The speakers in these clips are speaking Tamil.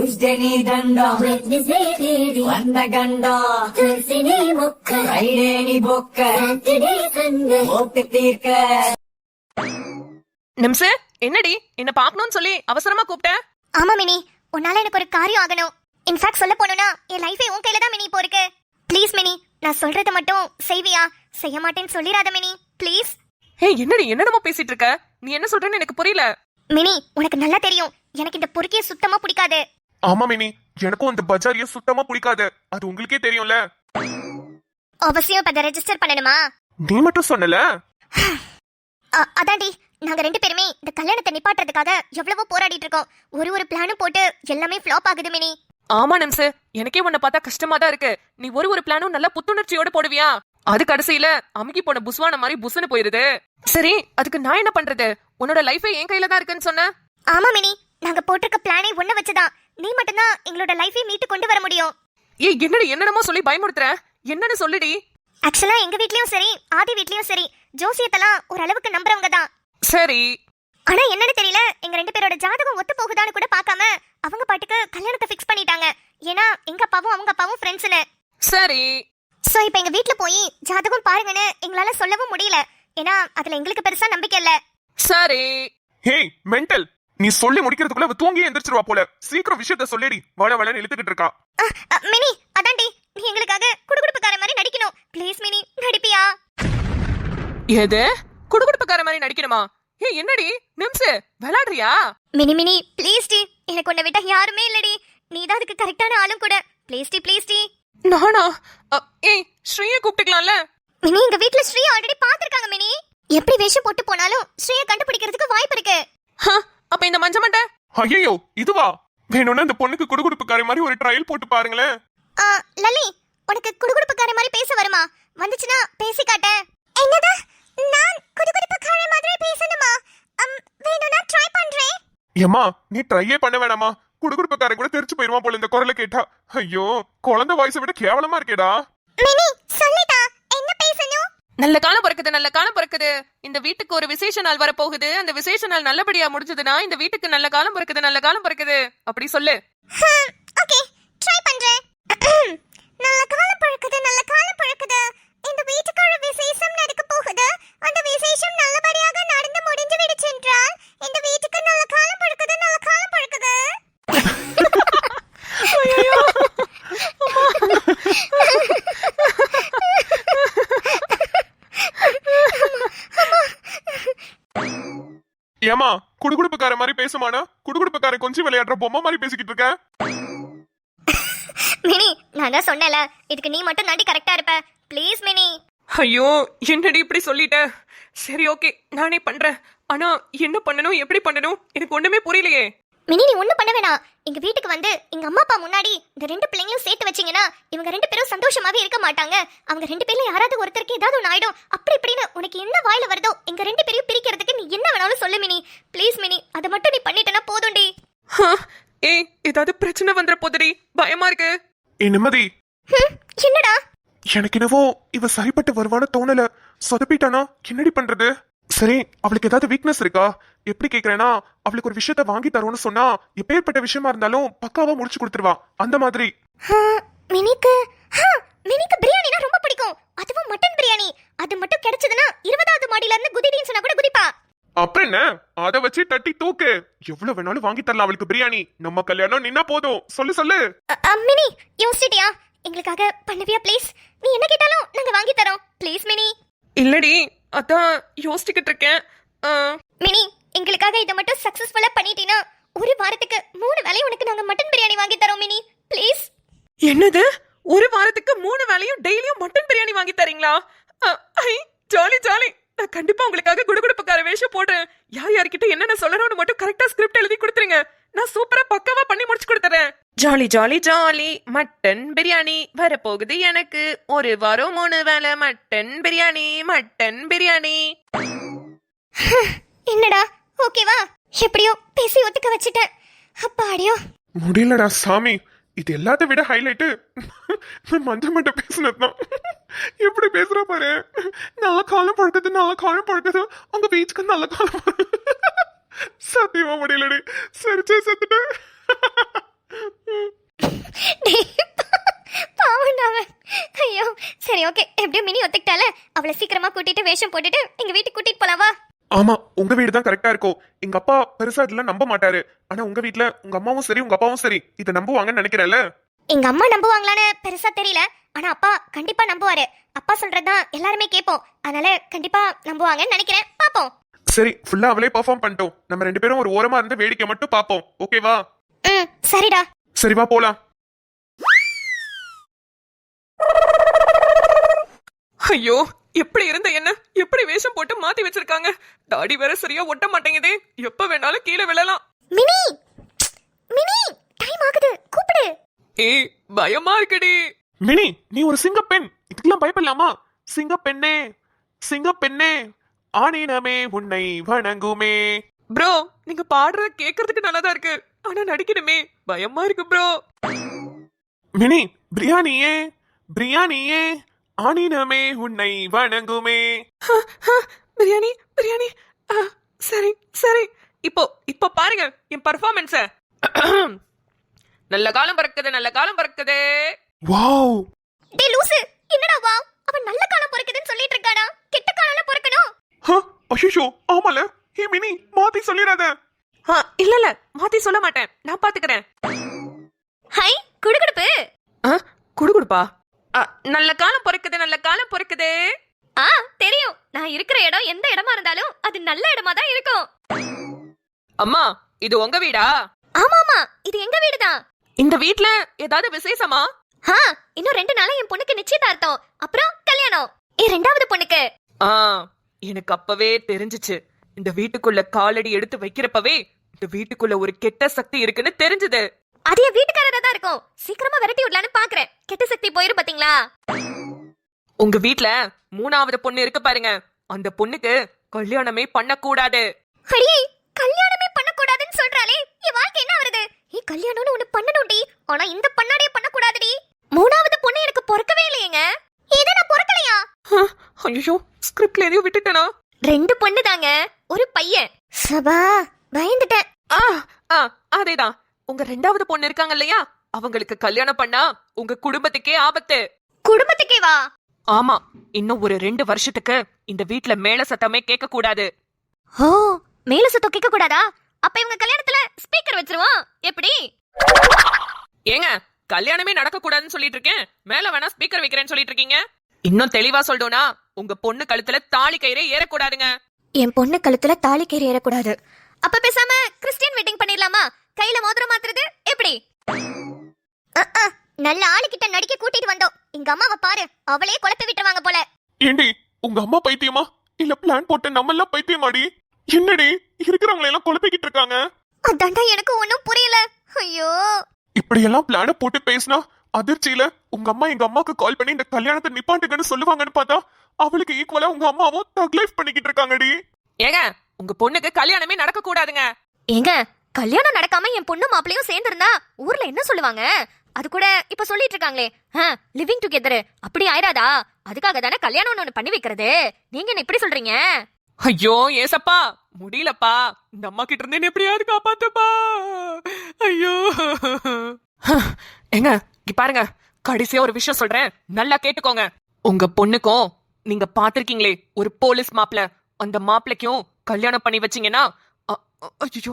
Tuesday dandam, Wednesday வந்த கண்டம், Thursday முக்க, Friday பொக்க, Saturday Sunday ஓட்டு தீர்க்க. நிம்சு, என்னடி என்ன பாக்கணும்னு சொல்லி அவசரமா கூப்பிட்ட? ஆமா மினி, உன்னால எனக்கு ஒரு காரியம் ஆகணும். இன்ஃபேக்ட் சொல்ல போனா என் லைஃபே உன் கையில தான் மினி இப்போ இருக்கு. ப்ளீஸ் மினி, நான் சொல்றத மட்டும் செய்வியா? செய்ய மாட்டேன்னு சொல்லிராத மினி, ப்ளீஸ். என்னடி என்னடமா பேசிட்டு இருக்க? நீ என்ன சொல்றேன்னு எனக்கு புரியல. மினி, உனக்கு நல்லா தெரியும் எனக்கு இந்த பொறுக்கிய சுத்தமா பிடிக்காது. ஆமா மினி, எனக்கும் இந்த பஜாரியா சுத்தமா பிடிக்காது. அது உங்களுக்கே தெரியும்ல. அவசியம் இப்ப அதை ரெஜிஸ்டர் பண்ணணுமா? நீ மட்டும் சொன்னல. அதாண்டி, நாங்க 2 பேருமே இந்த கல்யாணத்தை நிப்பாட்டுறதுக்காக எவ்வளவோ போராடிட்டு இருக்கோம். ஒரு பிளானும் போட்டு எல்லாமே ஃப்ளாப் ஆகுது மினி. ஆமா நிம்சு, எனக்கே உன்னை பார்த்தா கஷ்டமா தான் இருக்கு. நீ ஒரு பிளானும் நல்ல புத்துணர்ச்சியோட போடுவியா? அது கடைசியில அமுகி போன புஸ்வான மாதிரி புஸ்ன்னு போயிருது. சரி, அதுக்கு நான் என்ன பண்றது? உன்னோட லைஃபே என் கையில தான் இருக்குன்னு சொன்ன. ஆமா மினி, நாங்க போட்டிருக்க பிளானே ஒண்ணு வச்சுதான். நீ மட்டும்தான் எங்களோட லைஃபை மீட்டு கொண்டு வர முடியும். என்னடி என்னடமோ சொல்லி பயமுறுத்துற? என்னன்னு சொல்லுடி. ஆக்சுவலா எங்க வீட்லயும் சரி, ஆதி வீட்லயும் சரி, ஜோசியத்தெல்லாம் ஓரளவுக்கு நம்புறவங்க தான். சரி, ஆனா என்னன்னு தெரியல, எங்க 2 பேரோட ஜாதகம் ஒத்து போகுதான்னு கூட பார்க்காம அவங்க பாட்டுக்கு கல்யாணத்தை ஃபிக்ஸ் பண்ணிட்டாங்க. ஏன்னா எங்க அப்பாவும் அவங்க அப்பாவும் ஃப்ரெண்ட்ஸ்னு. சரி. சோ இப்போ எங்க வீட்ல போய் ஜாதகம் பாருங்கன்னு எங்களால சொல்லவும் முடியல. ஏன்னா அதுல எங்களுக்கு பெருசா நம்பிக்கை இல்ல. சரி. ஹே மென்டல், நீ சொல்லி முடிக்கிறதுக்குள்ள அவ தூங்கி எந்திரிச்சிருவா போல. சீக்கிரம் விஷயத்த சொல்லேடி. வளன்னு இழுத்துக்கிட்டு இருக்கா. மினி, அதான்டி, நீ எங்களுக்காக குடுகுடுப்புக்கார மாதிரி நடிக்கணும். ப்ளீஸ் மினி, நடிப்பியா? எது குடுகுடுப்புக்கார மாதிரி நடிக்கணுமா? என்னடி நிம்சு, விளையாடுறியா? மினி ப்ளீஸ் டி, எனக்கு உன்னை விட்டா யாருமே இல்லடி. நீ தான் அதுக்கு கரெக்டான ஆளும் கூட. ப்ளீஸ் டி. நானா? ஸ்ரீய கூப்பிட்டுக்கலாம்ல. மினி, எங்க வீட்ல ஸ்ரீ ஆல்ரெடி பாத்துருக்காங்க மினி. எப்படி வேஷம் போட்டு போனாலும் ஸ்ரீய கண்டுபிடிக்கிறதுக்கு வாய்ப்பு இருக்கு. அப்ப இந்த மஞ்ச மண்டை? ஐயோ, இதுவா? வேணும்னா இந்த பொண்ணுக்கு குடுகுடுப்புக்கார மாதிரி ஒரு ட்ரையல் போட்டு பாருங்களேன். லலி, உனக்கு குடுகுடுப்புக்கார மாதிரி பேச வருமா? வந்துச்சுன்னா பேசி காட்ட. என்னது? நான் குடுகுடுப்புக்கார மாதிரி பேசணுமா? வேணும்னா ட்ரை பண்றேன். ஏமா, நீ ட்ரையே பண்ண வேணாமா? குடுகுடுப்புக்காரன் கூட தெரிச்சு போயிருவான் போல இந்த குரலை கேட்டா. ஐயோ, குழந்தை வாய்ஸை விட கேவலமா இருக்கேடா. மினி, சொல்லுடா, என்ன பேசணும்? நல்ல காலம் பிறக்குது. இந்த வீட்டுக்கு ஒரு விசேஷ நாள் வர போகுது. அந்த விசேஷ நாள் நல்லபடியா முடிஞ்சதுன்னா இந்த வீட்டுக்கு நல்ல காலம் பிறக்குது. அப்படி சொல்லு. ஓகே, ட்ரை பண்றேன். நல்ல காலம் பிறக்குது. இந்த வீட்டுக்கு ஒரு விசேஷம் நடக்க போகுது. அந்த விசேஷம் நல்லபடியாக நடந்து முடிஞ்சு விடுச்சு என்றால் இந்த வீட்டுக்கு நல்ல காலம் பிறக்குது. ஐயோ, ஏமா, குடுகுடுப்புக்கார மாதிரி பேசுமானா? குடுகுடுப்புக்கார கொஞ்சம் விளையாடுற பொம்மை மாதிரி பேசிக்கிட்டு இருக்க. மினி, நான் தான் சொன்னேல, இதுக்கு நீ மட்டும் நடி கரெக்டா இருப்ப. Please mini. ஐயோ, என்னடி இப்படி சொல்லிட்ட? சரி, ஓகே, நானே பண்றேன். ஆனா என்ன பண்ணணும், எப்படி பண்ணணும், எனக்கு ஒண்ணுமே புரியலையே. மினி, நீ ஒண்ணும் பண்ண வேணாம். எங்க வீட்டுக்கு வந்து எங்க அம்மா அப்பா முன்னாடி இந்த 2 பிள்ளைங்களும் சேர்த்து வச்சீங்கன்னா இவங்க 2 பேரும் சந்தோஷமாவே இருக்க மாட்டாங்க. அவங்க 2 பேர்ல யாராவது ஒருத்தருக்கு ஏதாவது ஒன்று ஆயிடும். அப்படி இப்படின்னு உனக்கு என்ன வாயில வருதோ எங்க 2 பேரையும் பிரிக்கிறதுக்கு நீ என்ன வேணாலும் சொல்லு மினி. ப்ளீஸ் மினி, அதை மட்டும் நீ பண்ணிட்டனா போதும்டி. ஏதாவது பிரச்சனை வந்துற போதுடி, பயமா இருக்கு. நிம்மதி, என்னடா? எனக்கு என்னவோ இவ சரிப்பட்டு வருவான்னு தோணல. சொதப்பிட்டானா என்னடி பண்றது? சரி, அவளுக்கு ஏதாவது வீக்னஸ் இருக்கா? எப்படி கேக்குறேன்னா, அவளுக்கு ஒரு விஷயத்த வாங்கி தரோன்னு சொன்னா எப்பேற்பட்ட விஷயமா இருந்தாலும் பக்காவா முடிச்சு கொடுத்துருவா. அந்த மாதிரி. மினிக்கு பிரியாணினா ரொம்ப பிடிக்கும். அதுவும் மட்டன் பிரியாணி. அது மட்டும் கிடைச்சதுன்னா 20வது மாடியில இருந்து குதிடின்னு சொன்னா கூட குதிப்பா. அப்புறம் என்ன, அத வச்சு தட்டி தூக்கு. எவ்வளவு வேணாலும் வாங்கி தரலாம் அவளுக்கு பிரியாணி. நம்ம கல்யாணம் நின்னா போதும். சொல்லு. மினி, யோசிச்சிட்டியா? எங்களுக்காக பண்ணுவியா ப்ளீஸ்? நீ என்ன கேட்டாலும் நாங்க வாங்கி தரோம். Please mini. இல்லடி, அதான் யோசிச்சுக்கிட்டு இருக்கேன். மினி, எங்களுக்காக இதை மட்டும் சக்சஸ்ஃபுல்லா பண்ணிட்டீனா ஒரு வாரத்துக்கு 3 வேளை உனக்கு நாங்க மட்டன் பிரியாணி வாங்கி தரோம் மினி. ப்ளீஸ். என்னது? ஒரு வாரத்துக்கு 3 வேளையும் டெய்லியும் மட்டன் பிரியாணி வாங்கி தரீங்களா? ஜாலி. நான் கண்டிப்பா உங்களுக்காக குடுகுடுப்புக்கார வேஷம் போடுறேன். யார்கிட்ட என்னென்ன சொல்லணும்னு மட்டும் கரெக்டா ஸ்கிரிப்ட் எழுதி கொடுத்துருங்க. நான் சூப்பரா பக்காவா பண்ணி முடிச்சு கொடுத்துறேன். ஜாலி மட்டன் பிரியாணி வரப்போகுது எனக்கு. ஒரு வாரம் 3 வேளை மட்டன் பிரியாணி. என்னடா, ஓகேவா? எப்படியோ பேசி ஒத்துக்க வச்சுட்டேன். அப்பாடியோ, முடியலடா சாமி. இது எல்லாத்த விட ஹைலைட்டு மஞ்ச மட்டும் பேசுனதுதான். எப்படி பேசுற பாரு. நல்ல காலம் பழக்குது. உங்க வீட்டுக்கு நல்ல காலம். சத்தியமா முடியலடி. சரிச்சே செத்துட்டு ஒத்துக்கிட்டால, அவளை சீக்கிரமா கூட்டிட்டு வேஷம் போட்டுட்டு எங்க வீட்டுக்கு கூட்டிட்டு போலாம் வா. ஆமா, உங்க வீடு தான் கரெக்டா இருக்கும். எங்க அப்பா பெருசா இதெல்லாம் நம்ப மாட்டாரு. ஆனா உங்க வீட்ல உங்க அம்மாவும் சரி உங்க அப்பாவும் சரி இதை நம்புவாங்கன்னு நினைக்கிறேன்ல. எங்க அம்மா நம்புவாங்களான்னு பெருசா தெரியல, ஆனா அப்பா கண்டிப்பா நம்புவாரு. அப்பா சொல்றதுதான் எல்லாருமே கேட்போம், அதனால கண்டிப்பா நம்புவாங்கன்னு நினைக்கிறேன். பாப்போம். சரி, ஃபுல்லா அவளே பெர்ஃபார்ம் பண்ணிட்டோம். நம்ம 2 பேரும் ஒரு ஓரமா இருந்து வேடிக்கை மட்டும் பாப்போம். ஓகேவா? சரிடா. சரி வா போலாம். ஐயோ, எப்படி இருந்த என்ன எப்படி வேஷம் போட்டு மாத்தி வச்சிருக்காங்க. தாடி வேற சரியா ஒட்ட மாட்டேங்குதே. எப்ப வேணாலும் கீழே விழலாம். மினி மினி, டைம் ஆகுது, கூப்பிடு. ஏய், பயமா இருக்குடி. மினி, நீ ஒரு சிங்கப்பெண், இதுக்கெல்லாம் பயப்படலாமா? சிங்கப்பெண்ணே சிங்கப்பெண்ணே ஆணினமே உன்னை வணங்குமே. ப்ரோ, நீங்க பாடுறத கேக்குறதுக்கு நல்லாதான் இருக்கு, ஆனா நடிக்கணுமே, பயமா இருக்கு ப்ரோ. மினி, பிரியாணியே பிரியாணியே ஆணினமே உன்னை வணங்குமே. பிரியாணி பிரியாணி. சரி சரி, இப்போ பாருங்க என் பர்ஃபார்மன்ஸ. நல்ல காலம் பறக்குது நல்ல காலம் பறக்குது. வாவ். டேய் லூசு, என்னடா வா? அவன் நல்ல காலம் பொறுக்குதுன்னு சொல்லிட்டு இருக்காடா. கெட்ட காலம்ல பொறுக்கணும். அஷிஷோ, ஆமால. ஹே மினி, மாத்தி சொல்லிராத. இல்ல மாத்தி சொல்ல மாட்டேன், நான் பாத்துக்கிறேன். ஹை, குடுகுடுப்பு. குடுகுடுப்பா. நல்ல காலம் பொறுக்குது நல்ல காலம் பொறுக்குது. தெரியும். நான் இருக்கிற இடம் எந்த இடமா இருந்தாலும் அது நல்ல இடமா தான் இருக்கும். அம்மா, இது உங்க வீடா? ஆமாமா, இது எங்க வீடுதான். இந்த வீட்ல ஏதாவது விசேஷமா? இன்னும் 2 நாளா என் பொண்ணுக்கு நிச்சயதார்த்தம், அப்புறம் கல்யாணம். ரெண்டாவது பொண்ணுக்கு. எனக்கு அப்பவே தெரிஞ்சுச்சு. இந்த வீட்டுக்குள்ள காலடி எடுத்து வைக்கிறப்பவே இந்த வீட்டுக்குள்ள ஒரு கெட்ட சக்தி இருக்குன்னு தெரிஞ்சது. அது என் வீட்டுக்காரரா தான் இருக்கும். சீக்கிரமா விரட்டி விடலான்னு பாக்குறேன். கெட்ட சக்தி போயிரும் பாத்தீங்களா? உங்க வீட்ல 3வது பொண்ணு இருக்கு பாருங்க, அந்த பொண்ணுக்கு கல்யாணமே பண்ணக்கூடாது. அடியே, கல்யாணமே பண்ணக்கூடாதுன்னு சொல்றாளே, என் வாழ்க்கை என்ன வருது? கல்யாணம்னு ஒண்ணு பண்ணணும்டி, ஆனா இந்த பண்ணாடியே பண்ணக்கூடாதுடி. 3வது பொண்ணு எனக்கு பொறுக்கவே இல்லையேங்க. இத நான் பொறுக்கலையா? ஐயோ, ஸ்கிரிப்ட்ல எதையோ விட்டுட்டேனா? 2 பொண்ணு தாங்க, ஒரு பையன். சபா, பயந்துட்டேன். அதேதான். உங்க 2வது பொண்ணு இருக்காங்க இல்லையா, அவங்களுக்கு கல்யாணம் பண்ணா உங்க குடும்பத்துக்கே ஆபத்து. குடும்பத்துக்கே வா? ஆமா, இன்னும் ஒரு 2 வருஷத்துக்கு இந்த வீட்ல மேல சத்தமே கேட்க கூடாது. மேல சத்தம் கேட்க கூடாதா? அப்ப இவங்க கல்யாணத்துல ஸ்பீக்கர் வச்சிருவோம், எப்படி? ஏங்க, கல்யாணமே நடக்க கூடாதுன்னு சொல்லிட்டு இருக்கேன், மேல வேணா ஸ்பீக்கர் வைக்கிறேன்னு சொல்லிட்டு இருக்கீங்க. இன்னும் தெளிவா சொல்றோம்னா, உங்க பொண்ணு கழுத்துல தாலி கயிறே ஏறக்கூடாதுங்க. என் பொண்ணு கழுத்துல தாலி கயிறு ஏறக்கூடாது. அப்ப பேசாம கிறிஸ்டியன் வெட்டிங் பண்ணிடலாமா? கையில மோதிரம் மாத்துறது எப்படி? நல்ல ஆளுகிட்ட நடிக்க கூட்டிட்டு வந்தோம். எங்க அம்மாவை பாரு, அவளே குழப்பி விட்டுருவாங்க போல. ஏண்டி, உங்க அம்மா பைத்தியமா இல்ல பிளான் போட்டு நம்ம எல்லாம் பைத்தியமாடி? என்னடி, இருக்கிறவங்களை எல்லாம் குழப்பிக்கிட்டு இருக்காங்க. அதான்டா எனக்கு ஒண்ணும் புரியல. ஐயோ, இப்படி எல்லாம் பிளான போட்டு பேசினா அதிர்ச்சியில உங்க அம்மா எங்க அம்மாக்கு கால் பண்ணி இந்த கல்யாணத்தை நிப்பாட்டுங்கன்னு சொல்லுவாங்கன்னு பார்த்தா அவளுக்கு ஈக்குவலா உங்க அம்மாவும் தக் லைஃப் பண்ணிக்கிட்டு இருக்காங்கடி. ஏங்க, உங்க பொண்ணுக்கு கல்யாணமே நடக்க கூடாதுங்க. ஏங்க, கல்யாணம் நடக்காம என் பொண்ணு மாப்பிளையும் சேர்ந்திருந்தா ஊர்ல என்ன சொல்லுவாங்க? அது கூட இப்ப சொல்லிட்டு இருக்காங்களே, லிவிங் டுகெதர், அப்படி ஆயிராதா? அதுக்காக தானே கல்யாணம் ஒண்ணு பண்ணி வைக்கிறது. நீங்க என்ன இப்படி சொல்றீங்க? ஐயோ ஏசப்பா, முடியலப்பா, இந்த அம்மா கிட்ட இருந்து எப்படியாவது காப்பாத்துப்பா. ஐயோ. ஏங்க, இங்க பாருங்க, கடைசியா ஒரு விஷயம் சொல்றேன், நல்லா கேட்டுக்கோங்க. உங்க பொண்ணுக்கும் நீங்க பாத்திருக்கீங்களே ஒரு போலீஸ் மாப்பிள, அந்த மாப்பிளைக்கும் கல்யாணம் பண்ணி வச்சீங்கன்னா ஐயோ,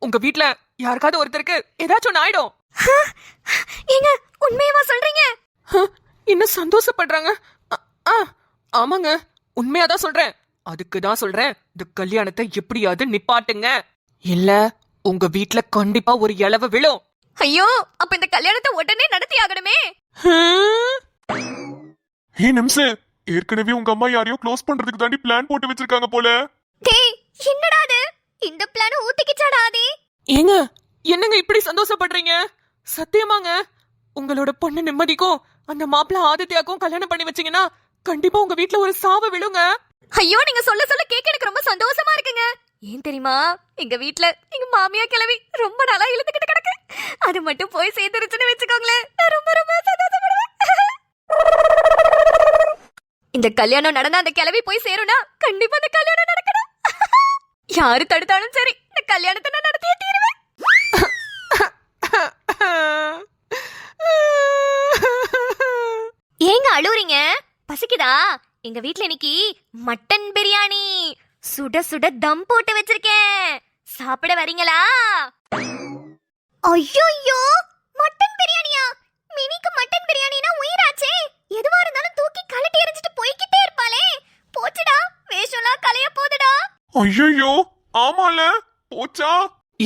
உங்க வீட்ல யாருக்காவது ஒருத்தருக்கு ஏதாச்சும் ஒண்ணு ஆயிடும். ஏங்க, உண்மையவா சொல்றீங்க? என்ன சந்தோஷப்படுறாங்க? ஆமாங்க, உண்மையாதான் சொல்றேன். அதுக்குதான் சொல்றேன், இந்த கல்யாணத்தை எப்படியாவது நிப்பாட்டுங்க, இல்ல உங்க வீட்ல கண்டிப்பா ஒரு இலவ விழும். ஐயோ, அப்ப இந்த கல்யாணத்தை உடனே நடத்தி ஆகணுமே. ஹே நிம்ஸ், ஏற்கனவே உங்க அம்மா யாரையோ க்ளோஸ் பண்றதுக்கு தாண்டி பிளான் போட்டு வச்சிருக்காங்க போல. டேய், என்னடா இது? இந்த பிளான் ஊத்திக்கிச்சாடா ஆதி? ஏங்க, என்னங்க இப்படி சந்தோஷப்படுறீங்க? சத்தியமாங்க, உங்களோட பொண்ணு நிம்மதிக்கும் அந்த மாப்பிள்ள ஆதித்யாக்கும் கல்யாணம் பண்ணி வச்சீங்கன்னா கண்டிப்பா உங்க வீட்ல ஒரு சாவு விழுங்க. ஐயோ, நீங்க சொல்ல சொல்ல கேட்க எனக்கு ரொம்ப சந்தோஷமா இருக்குங்க. ஏன் தெரியுமா? எங்க வீட்ல எங்க மாமியா கிளவி ரொம்ப நாளா இழுத்துக்கிட்டு கிடக்கு. அது மட்டும் போய் சேர்ந்துருச்சுன்னு வச்சுக்கோங்களேன், நான் ரொம்ப ரொம்ப சந்தோஷப்படுவேன். இந்த கல்யாணம் நடந்தா அந்த கிளவி போய் சேரும்னா கண்டிப்பா அந்த கல்யாணம் நடக்கணும். யாரு தடுத்தாலும் சரி, இந்த கல்யாணத்தை நான் நடத்தியே தீருவேன். ஏங்க அழுவுறீங்க? பசிக்குதா? எங்க வீட்ல இன்னைக்கு மட்டன் பிரியாணி சுட சுட தம் போட்டு வச்சிருக்கேன். சாப்பிட வரீங்களா? ஐயோ, மட்டன் பிரியாணியா? மினிக்கு மட்டன் பிரியாணினா உயிராச்சே. எதுவா இருந்தாலும் தூக்கி கழட்டி எறிஞ்சிட்டு போய்கிட்டே இருப்பாளே. போச்சுடா, வேஷம்லாம் கலைய போதுடா. ஐயோ ஆமால போச்சா.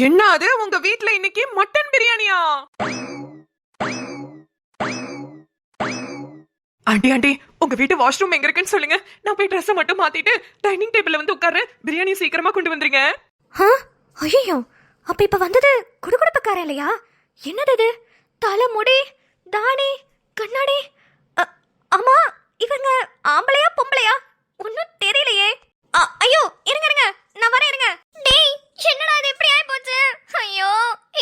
என்ன அது உங்க வீட்ல இன்னைக்கு மட்டன் பிரியாணியா? ஆண்டி ஆண்டி உங்க வீட்டு வாஷ்ரூம் எங்க இருக்குன்னு சொல்லுங்க. நான் போய் ட்ரெஸ் மட்டும் மாத்திட்டு டைனிங் டேபிள்ல வந்து உட்கார்றேன். பிரியாணி சீக்கிரமா கொண்டு வந்துருங்க. ஐயோ, அப்ப இப்ப வந்தது குடுகுடுப்புக்காரன் இல்லையா? என்னது இது? தலைமுடி, தாடி, கண்ணாடி. ஆமா, இவங்க ஆம்பளையா பொம்பளையா? ஒன்னும் தெரியலையே. ஐயோ, இருங்க நான் வரேன், இருங்க. டேய், என்னடா இது இப்படி ஆயி போச்சு? ஐயோ,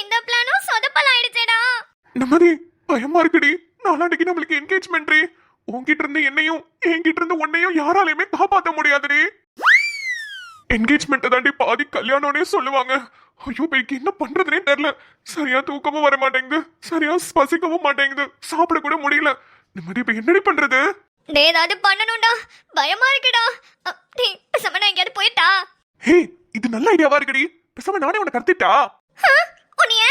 இந்த பிளானும் சொதப்பல் ஆயிடுச்சேடா. நம்மதி பயமா இருக்குடி. நாளான்னைக்கு நம்மளுக்கு என்கேஜ்மெண்ட். உன்கிட்ட இருந்து என்னையும் என்கிட்ட இருந்து உன்னையும் யாராலையுமே காப்பாத்த முடியாதுடி. என்கேஜ்மெண்ட் தாண்டி பாதி கல்யாணம்னே சொல்லுவாங்க. ஐயோ பேருக்கு என்ன பண்றதுனே தெரியல. சரியா தூக்கமும் வர மாட்டேங்குது, சரியா பசிக்கவும் மாட்டேங்குது, சாப்பிட கூட முடியல. நிம்மதி இப்ப என்னடி பண்றது? டேய், ஏதாவது பண்ணணும்டா, பயமா இருக்குடா. டேய், பேசாம நான் எங்கேயாவது போயிட்டா? ஹே, இது நல்ல ஐடியாவா இருக்குடி. பேசாம நானே உன்னை கடத்திட்டா. உன்னைய